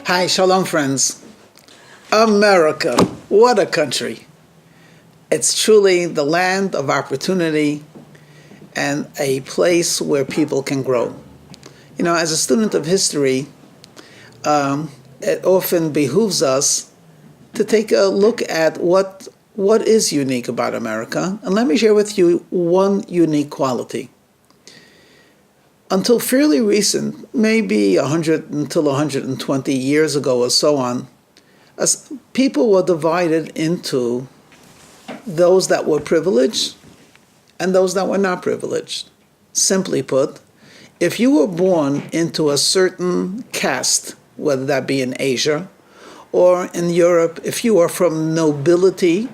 Hi, shalom friends. America, what a country. It's truly the land of opportunity and a place where people can grow. You know, as a student of history, it often behooves us to take a look at what is unique about America. And let me share with you one unique quality. Until fairly recent, maybe 100 until 120 years ago or so on, as people were divided into those that were privileged and those that were not privileged. Simply put, if you were born into a certain caste, whether that be in Asia or in Europe, if you are from nobility,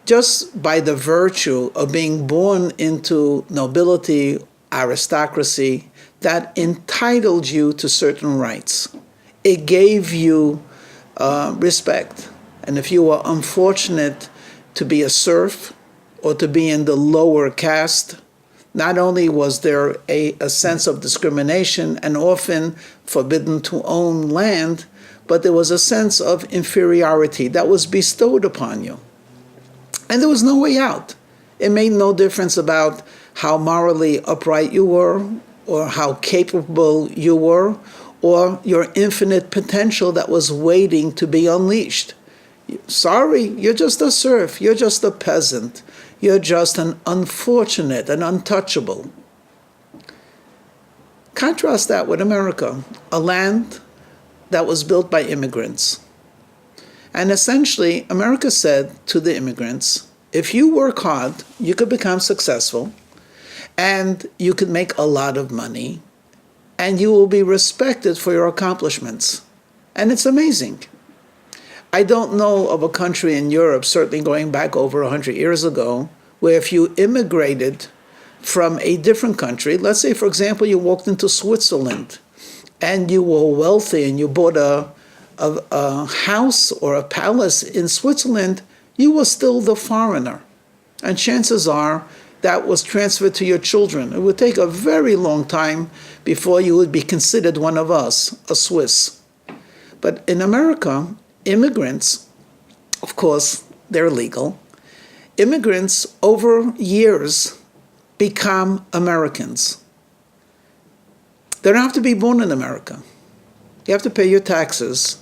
just by the virtue of being born into nobility, aristocracy, that entitled you to certain rights. It gave you respect. And if you were unfortunate to be a serf or to be in the lower caste, not only was there a sense of discrimination and often forbidden to own land, but there was a sense of inferiority that was bestowed upon you. And there was no way out. It made no difference about how morally upright you were, or how capable you were, or your infinite potential that was waiting to be unleashed. Sorry, you're just a serf, you're just a peasant, you're just an unfortunate, an untouchable. Contrast that with America, a land that was built by immigrants. And essentially, America said to the immigrants, if you work hard, you could become successful, and you could make a lot of money, and you will be respected for your accomplishments. And it's amazing. I don't know of a country in Europe, certainly going back over 100 years ago, where if you immigrated from a different country, let's say, for example, you walked into Switzerland, and you were wealthy, and you bought a house or a palace in Switzerland, you were still the foreigner. And chances are that was transferred to your children. It would take a very long time before you would be considered one of us, a Swiss. But in America, immigrants, of course, they're legal. Immigrants over years become Americans. They don't have to be born in America. You have to pay your taxes.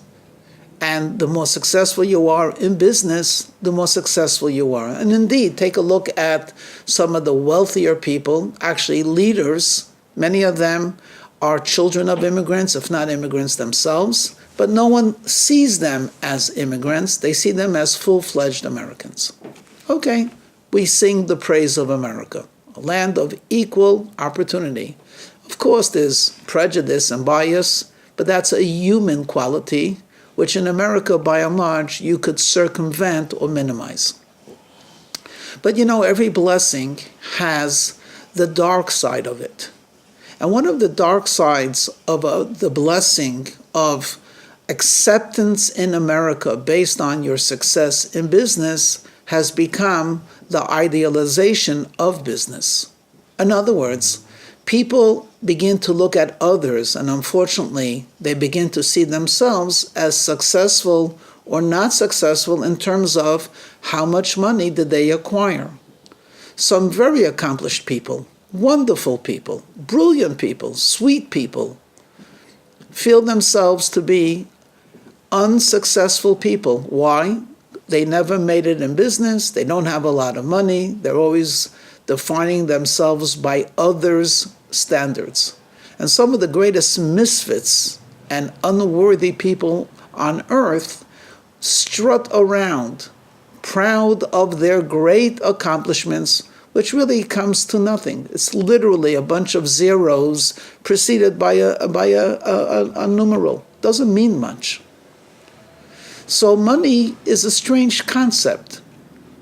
And the more successful you are in business, the more successful you are. And indeed, take a look at some of the wealthier people, actually leaders. Many of them are children of immigrants, if not immigrants themselves. But no one sees them as immigrants. They see them as full-fledged Americans. Okay, we sing the praise of America, a land of equal opportunity. Of course, there's prejudice and bias, but that's a human quality, which in America, by and large, you could circumvent or minimize. But you know, every blessing has the dark side of it. And one of the dark sides of the blessing of acceptance in America based on your success in business has become the idealization of business. In other words, people begin to look at others, and unfortunately, they begin to see themselves as successful or not successful in terms of how much money did they acquire. Some very accomplished people, wonderful people, brilliant people, sweet people, feel themselves to be unsuccessful people. Why? They never made it in business, they don't have a lot of money, they're always defining themselves by others' standards. And some of the greatest misfits and unworthy people on earth strut around, proud of their great accomplishments, which really comes to nothing. It's literally a bunch of zeros preceded by a numeral. Doesn't mean much. So money is a strange concept.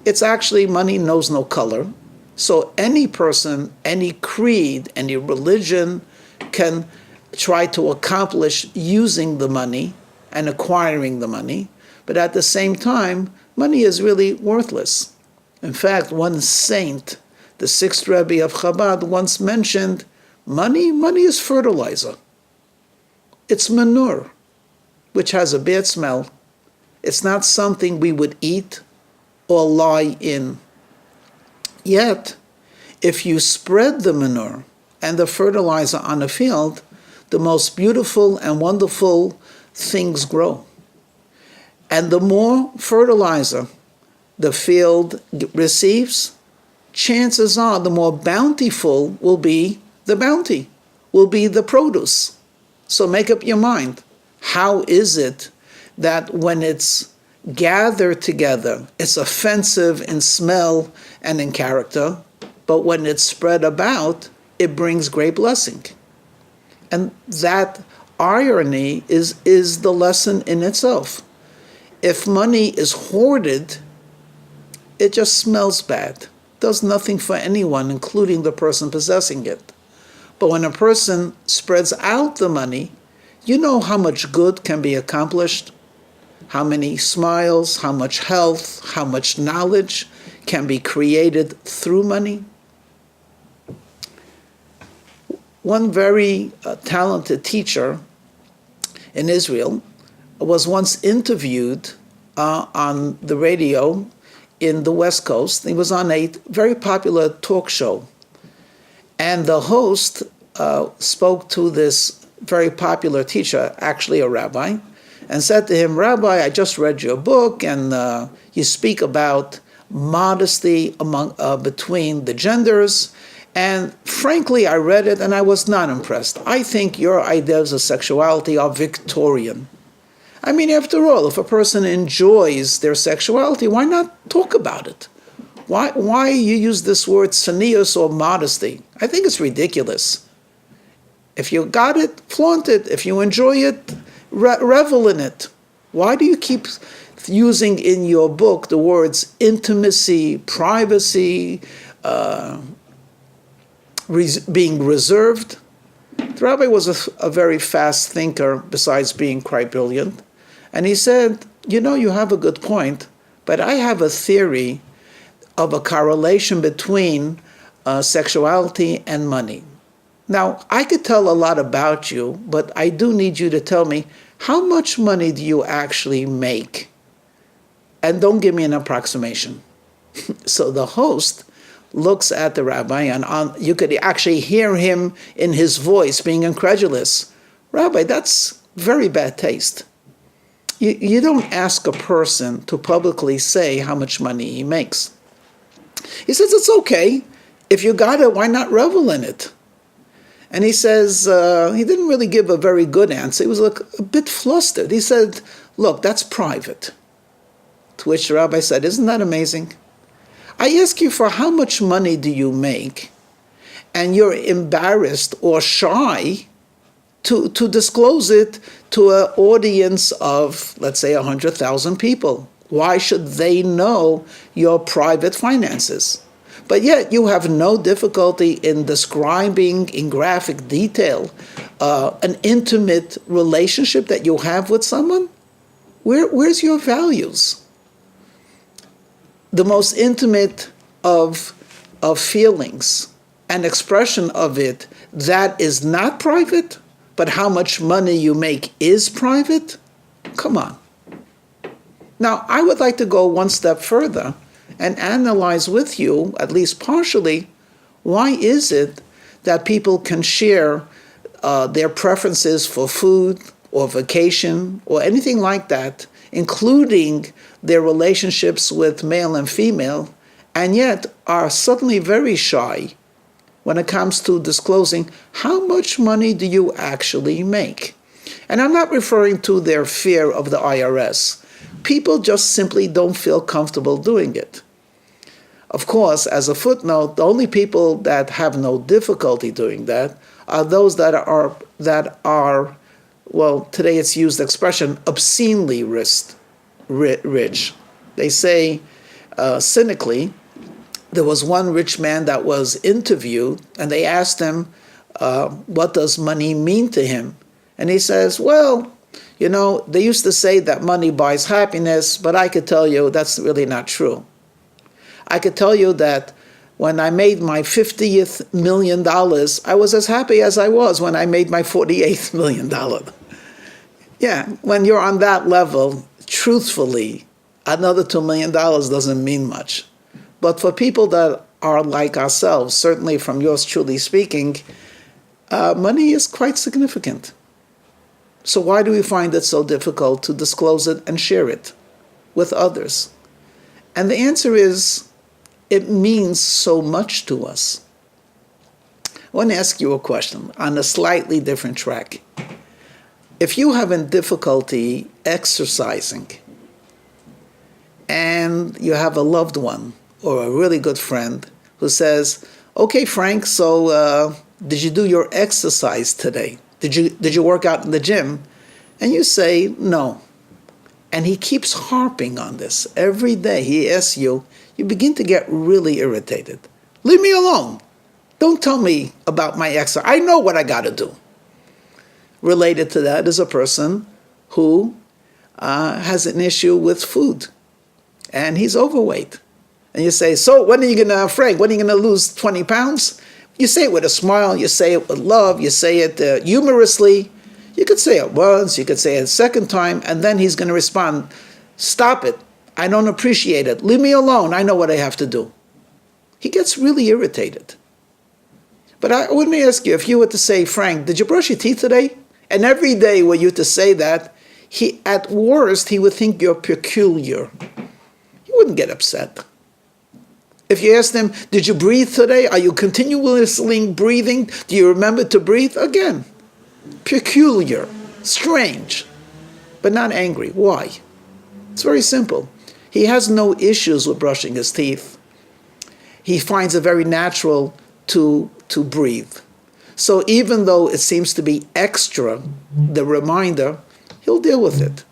It's actually, money knows no color. So any person, any creed, any religion can try to accomplish using the money and acquiring the money. But at the same time, money is really worthless. In fact, one saint, the sixth Rabbi of Chabad, once mentioned, money is fertilizer. It's manure. which has a bad smell. It's not something we would eat or lie in. Yet, if you spread the manure and the fertilizer on a field, the most beautiful and wonderful things grow. And the more fertilizer the field receives, chances are the more bountiful will be the bounty, will be the produce. So make up your mind. How is it that when it's gathered together, it's offensive in smell and in character, but when it's spread about, it brings great blessing? And that irony is the lesson in itself. If money is hoarded, it just smells bad, does nothing for anyone, including the person possessing it. But when a person spreads out the money, you know how much good can be accomplished, how many smiles, how much health, how much knowledge can be created through money. One very talented teacher in Israel was once interviewed on the radio in the West Coast. He was on a very popular talk show. And the host spoke to this very popular teacher, actually a rabbi, and said to him, "Rabbi, I just read your book, and you speak about modesty between the genders. And frankly, I read it and I was not impressed. I think your ideas of sexuality are Victorian." I mean, after all, if a person enjoys their sexuality, why not talk about it? Why you use this word tznius or modesty? I think it's ridiculous. If you got it, flaunt it. If you enjoy it, revel in it. Why do you keep using in your book the words intimacy, privacy, being reserved? The rabbi was a very fast thinker, besides being quite brilliant. And he said, you know, you have a good point, but I have a theory of a correlation between sexuality and money. Now, I could tell a lot about you, but I do need you to tell me, how much money do you actually make? And don't give me an approximation. So the host looks at the rabbi, and you could actually hear him in his voice being incredulous. "Rabbi, that's very bad taste. You don't ask a person to publicly say how much money he makes." He says, "It's okay. If you got it, why not revel in it?" And he says, he didn't really give a very good answer. He was a bit flustered. He said, "Look, that's private." To which the rabbi said, "Isn't that amazing? I ask you for how much money do you make, and you're embarrassed or shy to disclose it to an audience of, let's say, 100,000 people. Why should they know your private finances? But yet you have no difficulty in describing in graphic detail an intimate relationship that you have with someone? Where's your values? The most intimate of feelings and expression of it, that is not private, but how much money you make is private? Come on. Now, I would like to go one step further and analyze with you, at least partially, why is it that people can share their preferences for food or vacation or anything like that, including their relationships with male and female, and yet are suddenly very shy when it comes to disclosing how much money do you actually make. And I'm not referring to their fear of the IRS. People just simply don't feel comfortable doing it. Of course, as a footnote, the only people that have no difficulty doing that are those that are, well, today it's used expression, obscenely rich. They say, cynically, there was one rich man that was interviewed, and they asked him, what does money mean to him? And he says, well, you know, they used to say that money buys happiness, but I could tell you that's really not true. I could tell you that when I made my $50th million, I was as happy as I was when I made my $48th million. Yeah, when you're on that level, truthfully, another $2 million doesn't mean much. But for people that are like ourselves, certainly from yours truly speaking, money is quite significant. So why do we find it so difficult to disclose it and share it with others? And the answer is, it means so much to us. I want to ask you a question on a slightly different track. If you have a difficulty exercising and you have a loved one or a really good friend who says, okay, Frank, so did you do your exercise today? Did you work out in the gym? And you say, no. And he keeps harping on this. Every day he asks you, you begin to get really irritated. Leave me alone. Don't tell me about my exercise. I know what I got to do. Related to that is a person who has an issue with food. And he's overweight. And you say, so when are you going to, Frank, when are you going to lose 20 pounds? You say it with a smile. You say it with love. You say it humorously. You could say it once. You could say it a second time. And then he's going to respond, stop it. I don't appreciate it. Leave me alone. I know what I have to do. He gets really irritated. But I wouldn't ask you, if you were to say, Frank, did you brush your teeth today? And every day were you to say that, at worst, he would think you're peculiar. He wouldn't get upset. If you asked him, did you breathe today? Are you continuously breathing? Do you remember to breathe? Again, peculiar, strange, but not angry. Why? It's very simple. He has no issues with brushing his teeth. He finds it very natural to breathe. So even though it seems to be extra, the reminder, he'll deal with it.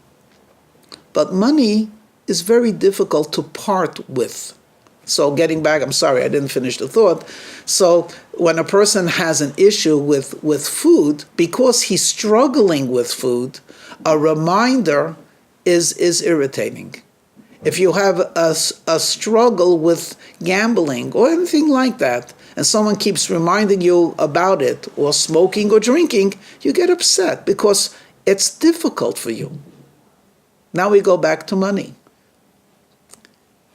But money is very difficult to part with. So getting back, I'm sorry, I didn't finish the thought. So when a person has an issue with food, because he's struggling with food, a reminder is irritating. If you have a struggle with gambling or anything like that, and someone keeps reminding you about it, or smoking or drinking, you get upset because it's difficult for you. Now we go back to money.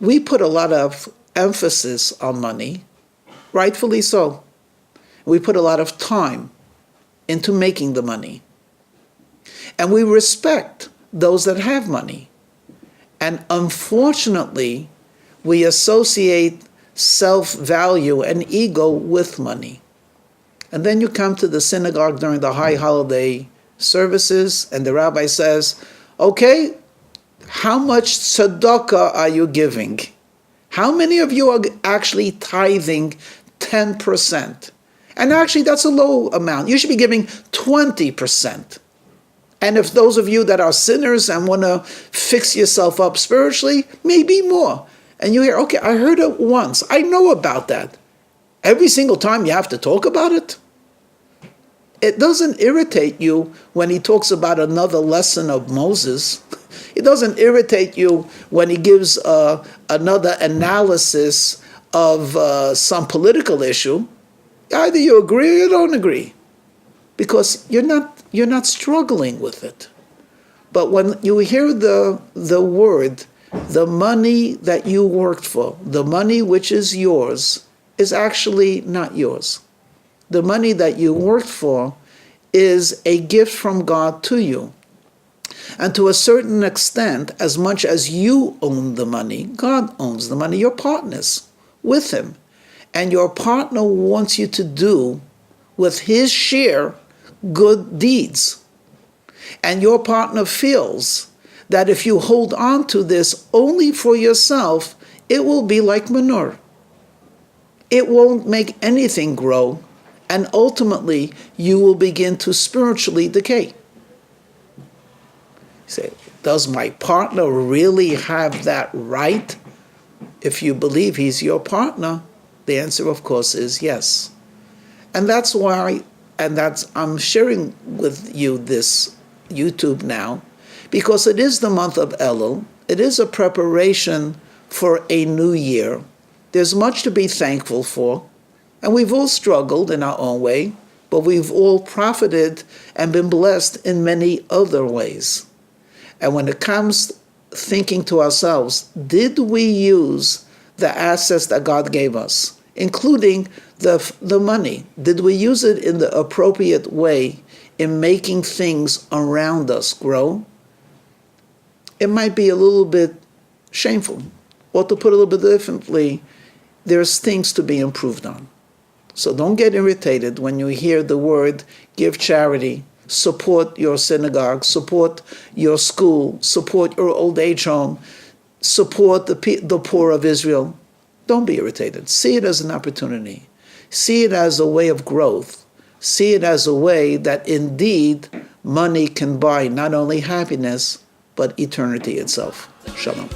We put a lot of emphasis on money, rightfully so. We put a lot of time into making the money. And we respect those that have money. And unfortunately, we associate self-value and ego with money. And then you come to the synagogue during the high holiday services, and the rabbi says, okay, how much tzedakah are you giving? How many of you are actually tithing 10%? And actually, that's a low amount. You should be giving 20%. And if those of you that are sinners and want to fix yourself up spiritually, maybe more. And you hear, okay, I heard it once. I know about that. Every single time you have to talk about it? It doesn't irritate you when he talks about another lesson of Moses. It doesn't irritate you when he gives another analysis of some political issue. Either you agree or you don't agree, because you're not struggling with it. But when you hear the word, the money that you worked for, the money which is yours, is actually not yours. The money that you worked for is a gift from God to you. And to a certain extent, as much as you own the money, God owns the money. You're partners with him. And your partner wants you to do with his share good deeds. And your partner feels that if you hold on to this only for yourself, it will be like manure. It won't make anything grow, and ultimately you will begin to spiritually decay. You say, does my partner really have that right? If you believe he's your partner, the answer, of course, is yes. And that's why, I'm sharing with you this YouTube now, because it is the month of Elul. It is a preparation for a new year. There's much to be thankful for, and we've all struggled in our own way. but we've all profited and been blessed in many other ways. And when it comes thinking to ourselves, did we use the assets that God gave us, including the money? Did we use it in the appropriate way in making things around us grow? It might be a little bit shameful, or to put it a little bit differently, there's things to be improved on. So don't get irritated when you hear the word give charity, support your synagogue, support your school, support your old age home, support the poor of Israel. Don't be irritated. See it as an opportunity. See it as a way of growth. See it as a way that indeed money can buy not only happiness, but eternity itself. Shalom.